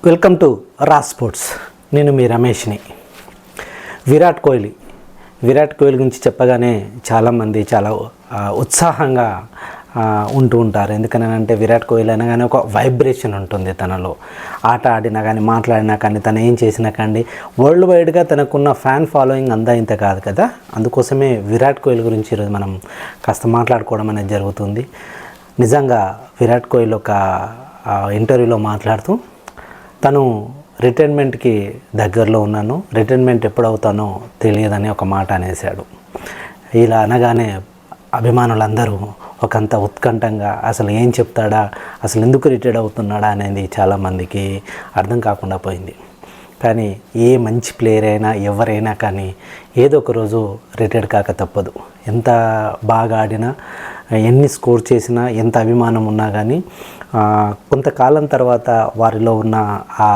Welcome to రా sports. నేను మీ రమేష్ని. విరాట్ కోహ్లీ గురించి చెప్పగానే చాలామంది చాలా ఉత్సాహంగా ఉంటూ ఉంటారు. ఎందుకనంటే విరాట్ కోహ్లీ అనగానే ఒక వైబ్రేషన్ ఉంటుంది తనలో. ఆట ఆడినా కానీ, మాట్లాడినా కానీ, తను ఏం చేసినా కానీ వరల్డ్ వైడ్గా తనకున్న ఫ్యాన్ ఫాలోయింగ్ అంతా ఇంత కాదు కదా. అందుకోసమే విరాట్ కోహ్లీ గురించి ఈరోజు మనం కాస్త మాట్లాడుకోవడం అనేది జరుగుతుంది. నిజంగా విరాట్ కోహ్లీ ఒక ఇంటర్వ్యూలో మాట్లాడుతూ తను రిటైర్మెంట్కి దగ్గరలో ఉన్నాను, రిటైర్మెంట్ ఎప్పుడవుతానో తెలియదని ఒక మాట అనేసాడు. ఇలా అనగానే అభిమానులందరూ ఒకంత ఉత్కంఠంగా అసలు ఏం చెప్తాడా, అసలు ఎందుకు రిటైర్డ్ అవుతున్నాడా అనేది చాలామందికి అర్థం కాకుండా పోయింది. కానీ ఏ మంచి ప్లేయర్ అయినా ఎవరైనా కానీ ఏదో ఒక రోజు రిటైర్డ్ కాక తప్పదు. ఎంత బాగా ఆడినా, ఎన్ని స్కోర్ చేసినా, ఎంత అభిమానం ఉన్నా కానీ కొంతకాలం తర్వాత వారిలో ఉన్న ఆ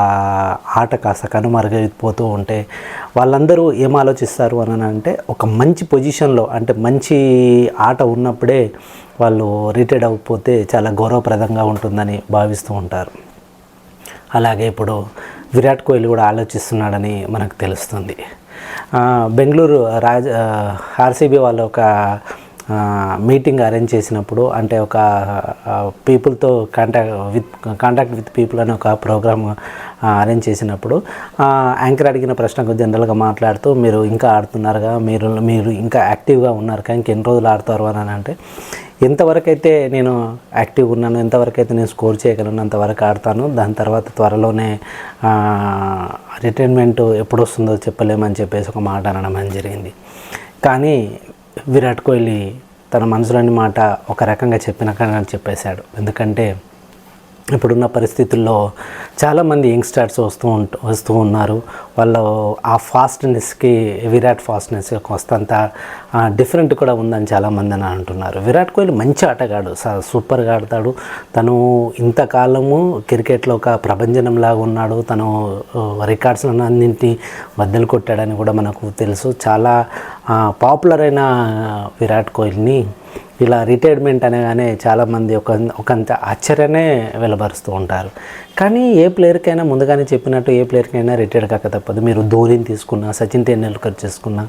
ఆట కాస్త కనుమరుగైపోతూ ఉంటే వాళ్ళందరూ ఏం ఆలోచిస్తారు అని అంటే, ఒక మంచి పొజిషన్లో అంటే మంచి ఆట ఉన్నప్పుడే వాళ్ళు రిటైర్డ్ అయిపోతే చాలా గౌరవప్రదంగా ఉంటుందని భావిస్తూ ఉంటారు. అలాగే ఇప్పుడు విరాట్ కోహ్లీ కూడా ఆలోచిస్తున్నాడని మనకు తెలుస్తుంది. బెంగళూరు ఆర్సీబీ వాళ్ళు ఒక మీటింగ్ అరేంజ్ చేసినప్పుడు, అంటే ఒక పీపుల్తో కాంటాక్ట్ విత్ పీపుల్ అనే ఒక ప్రోగ్రామ్ అరేంజ్ చేసినప్పుడు యాంకర్ అడిగిన ప్రశ్నకు జనరల్గా మాట్లాడుతూ, మీరు ఇంకా ఆడుతున్నారుగా, మీరు ఇంకా యాక్టివ్గా ఉన్నారు కానీ ఇంకెన్ని రోజులు ఆడతారు అని అంటే, ఎంతవరకు అయితే నేను యాక్టివ్గా ఉన్నాను, ఎంతవరకు అయితే నేను స్కోర్ చేయగలను అంతవరకు ఆడతాను, దాని తర్వాత త్వరలోనే రిటైర్మెంట్ ఎప్పుడు వస్తుందో చెప్పలేమని చెప్పేసి ఒక మాట అనడం జరిగింది. కానీ విరాట్ కోహ్లీ తన మనసులోని మాట ఒక రకంగా చెప్పేశాడు. ఎందుకంటే ఇప్పుడున్న పరిస్థితుల్లో చాలామంది యంగ్స్టర్స్ వస్తూ ఉన్నారు. వాళ్ళు ఆ ఫాస్ట్నెస్కి, విరాట్ ఫాస్ట్నెస్కి వస్తంత డిఫరెంట్ కూడా ఉందని చాలామంది అని అంటున్నారు. విరాట్ కోహ్లీ మంచి ఆటగాడు, సూపర్గా ఆడతాడు. తను ఇంతకాలము క్రికెట్లో ఒక ప్రభంజనంలాగా ఉన్నాడు. తను రికార్డ్స్లను అన్నింటినీ బద్దలు కొట్టాడని కూడా మనకు తెలుసు. చాలా పాపులర్ అయిన విరాట్ కోహ్లీని ఇలా రిటైర్మెంట్ అనగానే చాలామంది ఒకంత ఆశ్చర్యనే వెలువరుస్తూ ఉంటారు. కానీ ఏ ప్లేయర్కైనా ముందుగానే చెప్పినట్టు ఏ ప్లేయర్కైనా రిటైర్డ్ కాక తప్పదు. మీరు ధోనీని తీసుకున్నా, సచిన్ టెండూల్కర్ చేసుకున్నా,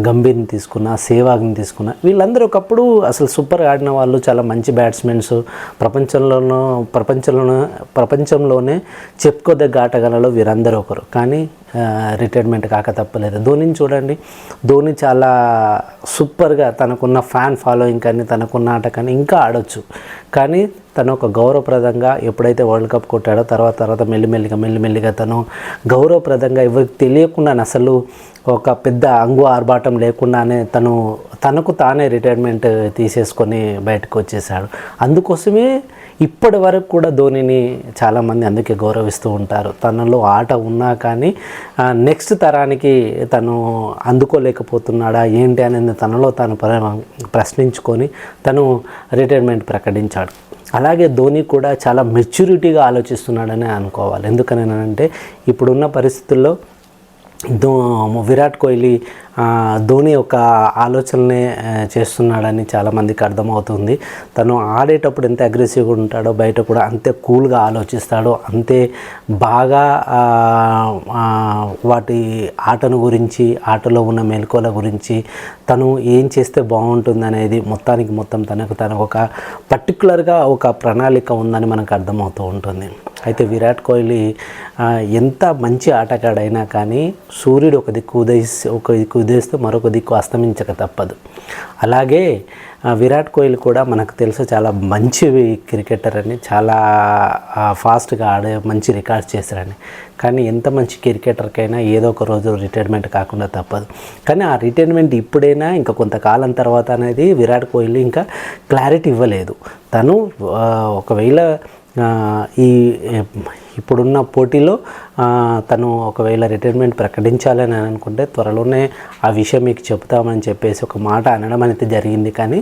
గంభీర్ని తీసుకున్నా, సేవాగ్ని తీసుకున్నా, వీళ్ళందరూ ఒకప్పుడు అసలు సూపర్గా ఆడిన వాళ్ళు, చాలా మంచి బ్యాట్స్మెన్స్, ప్రపంచంలోనే చెప్పుకోదగ్గ ఆటగాళ్ళలో వీరందరూ ఒకరు. కానీ రిటైర్మెంట్ కాక తప్పలేదు. ధోనీని చూడండి, ధోని చాలా సూపర్గా తనకున్న ఫ్యాన్ ఫాలోయింగ్ కానీ, తనకున్న ఆట కానీ ఇంకా ఆడొచ్చు. కానీ తను ఒక గౌరవప్రదంగా ఎప్పుడైతే వరల్డ్ కప్ కొట్టాడో తర్వాత మెల్లిమెల్లిగా తను గౌరవప్రదంగా ఎవరికి తెలియకుండా, అసలు ఒక పెద్ద ఆర్భాటం లేకుండానే తనకు తానే రిటైర్మెంట్ తీసేసుకొని బయటకు వచ్చేసాడు. అందుకోసమే ఇప్పటి వరకు కూడా ధోనిని చాలామంది అందుకే గౌరవిస్తూ ఉంటారు. తనలో ఆట ఉన్నా కానీ నెక్స్ట్ తరానికి తను అందుకోలేకపోతున్నాడా ఏంటి అనేది తనలో తాను ప్రశ్నించుకొని తను రిటైర్మెంట్ ప్రకటించాడు. అలాగే ధోని కూడా చాలా మెచ్యూరిటీగా ఆలోచిస్తున్నాడని అనుకోవాలి. ఎందుకనంటే ఇప్పుడున్న పరిస్థితుల్లో విరాట్ కోహ్లీ ధోని యొక్క ఆలోచననే చేస్తున్నాడని చాలామందికి అర్థమవుతుంది. తను ఆడేటప్పుడు ఎంత అగ్రెసివ్గా ఉంటాడో బయట కూడా అంతే కూల్గా ఆలోచిస్తాడో, అంతే బాగా వాటి ఆటను గురించి, ఆటలో ఉన్న మెలకువల గురించి, తను ఏం చేస్తే బాగుంటుంది అనేది మొత్తం తనకు ఒక పర్టికులర్గా ఒక ప్రణాళిక ఉందని మనకు అర్థమవుతూ ఉంటుంది. అయితే విరాట్ కోహ్లీ ఎంత మంచి ఆటగాడైనా కానీ సూర్యుడు ఒక దిక్కు ఉదయిస్తే మరొక దిక్కు అస్తమించక తప్పదు. అలాగే విరాట్ కోహ్లీ కూడా మనకు తెలుసు చాలా మంచి క్రికెటర్ అని, చాలా ఫాస్ట్గా ఆడే మంచి రికార్డ్స్ చేశారని. కానీ ఎంత మంచి క్రికెటర్కైనా ఏదో ఒక రోజు రిటైర్మెంట్ కాకుండా తప్పదు. కానీ ఆ రిటైర్మెంట్ ఇప్పుడైనా ఇంకా కొంతకాలం తర్వాత అనేది విరాట్ కోహ్లీ ఇంకా క్లారిటీ ఇవ్వలేదు. తను ఒకవేళ ఇప్పుడున్న పోటీలో తను ఒకవేళ రిటైర్మెంట్ ప్రకటించాలని అనుకుంటే త్వరలోనే ఆ విషయం మీకు చెప్తామని చెప్పేసి ఒక మాట అనడం అనేది జరిగింది. కానీ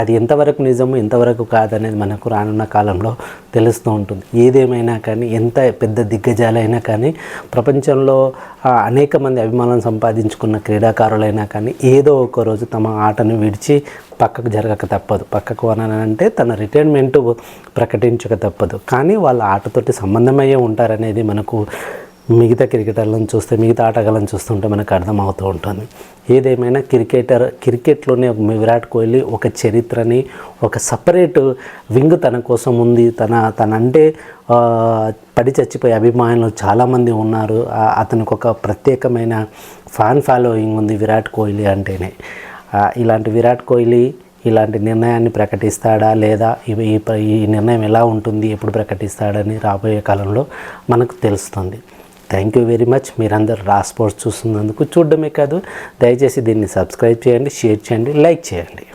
అది ఎంతవరకు నిజము ఎంతవరకు కాదనేది మనకు రానున్న కాలంలో తెలుస్తూ ఉంటుంది. ఏదేమైనా కానీ ఎంత పెద్ద దిగ్గజాలైనా కానీ ప్రపంచంలో అనేక మంది అభిమానులను సంపాదించుకున్న క్రీడాకారులైనా కానీ ఏదో ఒక రోజు తమ ఆటను విడిచి పక్కకు జరగక తప్పదు. పక్కకు అనంటే తన రిటైర్మెంట్ ప్రకటించక తప్పదు. కానీ వాళ్ళ ఆటతోటి సంబంధమయ్యే ఉంటారనేది మనకు మిగతా క్రికెటర్లను చూస్తే మిగతా ఆటగాళ్ళని చూస్తుంటే మనకు అర్థమవుతూ ఉంటుంది. ఏదేమైనా క్రికెట్లోనే విరాట్ కోహ్లీ ఒక చరిత్రని ఒక సపరేట్ వింగ్ తన కోసం ఉంది. తనంటే పడి చచ్చిపోయే అభిమానులు చాలామంది ఉన్నారు. అతనికి ఒక ప్రత్యేకమైన ఫ్యాన్ ఫాలోయింగ్ ఉంది విరాట్ కోహ్లీ అంటేనే. ఇలాంటి విరాట్ కోహ్లీ ఇలాంటి నిర్ణయాన్ని ప్రకటిస్తాడా లేదా ఈ నిర్ణయం ఎలా ఉంటుంది ఎప్పుడు ప్రకటిస్తాడని రాబోయే కాలంలో మనకు తెలుస్తుంది. Thank you very much. మీరందరూ రా స్పోర్ట్స్ చూస్తున్నందుకు. చూడడమే కాదు, దయచేసి దీన్ని సబ్స్క్రైబ్ చేయండి, షేర్ చేయండి, లైక్ చేయండి.